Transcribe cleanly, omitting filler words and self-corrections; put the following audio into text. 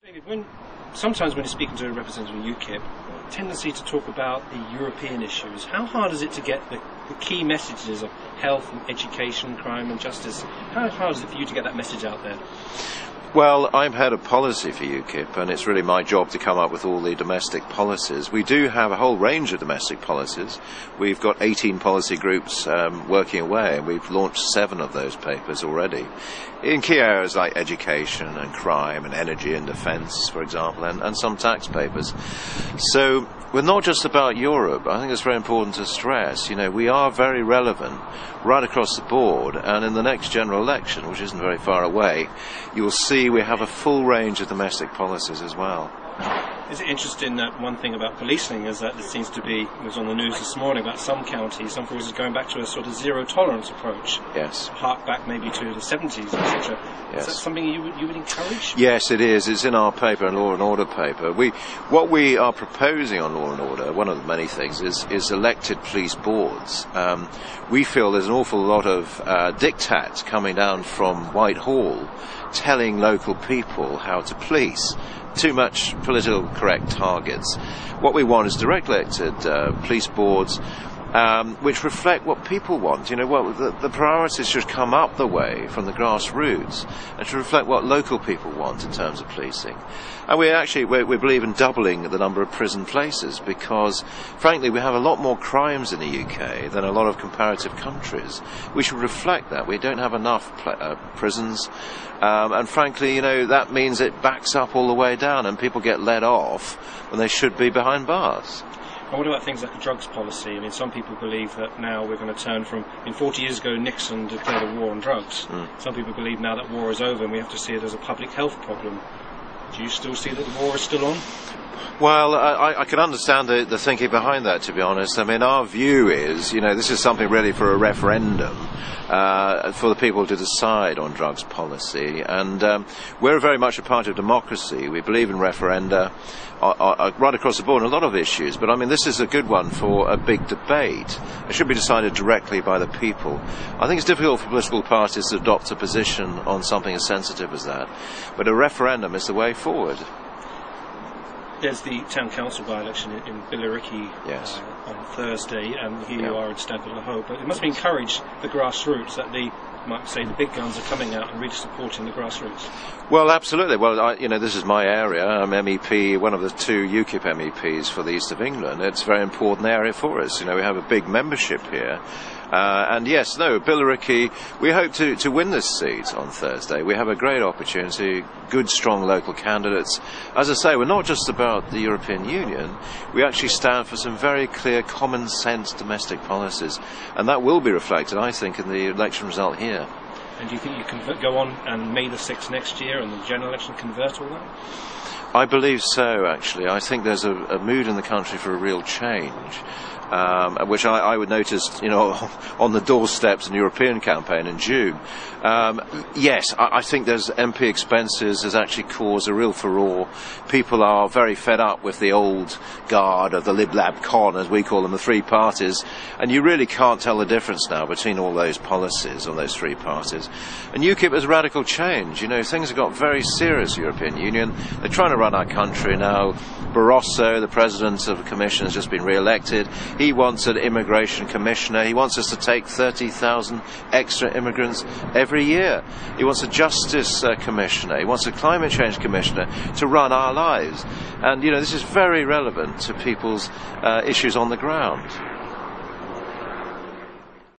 David, sometimes when you're speaking to a representative of UKIP, a tendency to talk about the European issues. How hard is it to get the key messages of health and education, crime and justice? How hard is it for you to get that message out there? Well, I'm head of policy for UKIP, and it's really my job to come up with all the domestic policies. We do have a whole range of domestic policies. We've got 18 policy groups working away, and we've launched 7 of those papers already in key areas like education and crime and energy and defence, for example, and some tax papers. So we're not just about Europe. I think it's very important to stress, we are very relevant right across the board, and in the next general election, which isn't very far away, you'll see we have a full range of domestic policies as well. Is it interesting that one thing about policing is that it seems to be, it was on the news this morning about some counties, some forces going back to a sort of zero tolerance approach. Yes. Hark back maybe to the 70s, etc. Yes. Is that something you would encourage? Yes, it is. It's in our paper, Law and Order paper. What we are proposing on Law and Order, one of the many things, is elected police boards. We feel there's an awful lot of diktat coming down from Whitehall telling local people how to police. Too much political correct targets. What we want is direct elected police boards which reflect what people want. The priorities should come up the way from the grassroots and should reflect what local people want in terms of policing. And we believe in doubling the number of prison places because, frankly, we have a lot more crimes in the UK than a lot of comparative countries. We should reflect that. We don't have enough prisons, and frankly, that means it backs up all the way down and people get let off when they should be behind bars. And what about things like a drugs policy? Some people believe that now we're going to turn from, 40 years ago Nixon declared a war on drugs. Some people believe now that war is over and we have to see it as a public health problem. Do you still see that the war is still on? Well, I can understand the thinking behind that, to be honest. Our view is, this is something really for a referendum, for the people to decide on drugs policy. And we're very much a part of democracy. We believe in referenda right across the board on a lot of issues. But, this is a good one for a big debate. It should be decided directly by the people. I think it's difficult for political parties to adopt a position on something as sensitive as that. But a referendum is the way forward. There's the town council by-election in Billericay on Thursday, and here you are in Stamford-le-Hope. But it must encourage the grassroots that the big guns are coming out and really supporting the grassroots. Well, absolutely. Well, this is my area. I'm MEP, one of the 2 UKIP MEPs for the East of England. It's a very important area for us. We have a big membership here. Billericay, we hope to win this seat on Thursday. We have a great opportunity, good, strong local candidates. As I say, we're not just about the European Union. We actually stand for some very clear, common sense domestic policies. And that will be reflected, I think, in the election result here. And do you think you can go on and May the 6th next year and the general election convert all that? I believe so, actually. I think there's a mood in the country for a real change. Which I would notice, on the doorsteps in the European campaign in June. Yes, I think there's MP expenses has actually caused a real furore. People are very fed up with the old guard of the liblabcon, as we call them, the 3 parties, and you really can't tell the difference now between all those policies on those 3 parties. And UKIP has radical change. Things have got very serious, European Union. They're trying to run our country now. Barroso, the President of the Commission, has just been re-elected. He wants an immigration commissioner. He wants us to take 30,000 extra immigrants every year. He wants a justice commissioner. He wants a climate change commissioner to run our lives. And, this is very relevant to people's issues on the ground.